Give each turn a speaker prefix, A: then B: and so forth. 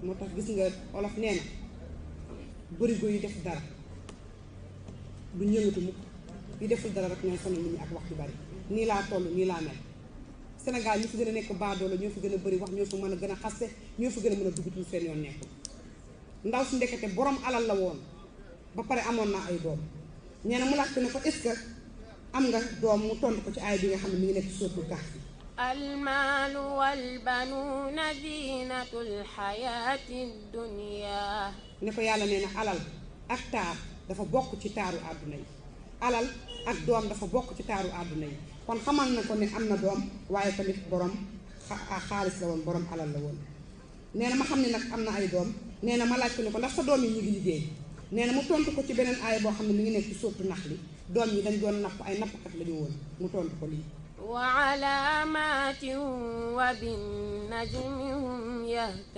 A: moo tax gis nga olof nee na bërigo yi def dara du ñëngatu mukk yi deful dara rek ñooy sonal nit ñi ak wax ju bari nii laa toll nii laa mel Sénégal ñu fi gën a nekk baadoola ñoo fi gën a bëri wax ñoo fi mën a gën a xaste ñoo fi gën a mën a dugg ci seen yoon nekkul ndaw si ndekete borom alal la woon ba pare amoon naa ay doom ñee na mu laajte ne ko est-ce que am nga doom mu tontu ko ci aay bi nga xam ne mi ngi nekk sóotul kaaf bi
B: almaalu walbanuuna ziinatul xayaati dunya
A: ne ko yàlla nee na alal ak taar dafa bokk ci taaru àdduna yi alal ak doom dafa bokk ci taaru àdduna yi kon xamal na ko ne am na doom waaye tamit borom xaalis la woon borom alal la woon nee na ma xam ne nag am na ay doom nee na ma laaj ko ne ko ndax sa doom yi ñu ngi liggéey nee na mu tontu ko ci beneen aaya boo xam ne mi ngi nekk ci sóotu nax li doom yi dañ doon napp ay nappkat la ñu woon mu tontu ko lii
B: wa alaamaatin wa bin najmi hum yahtadun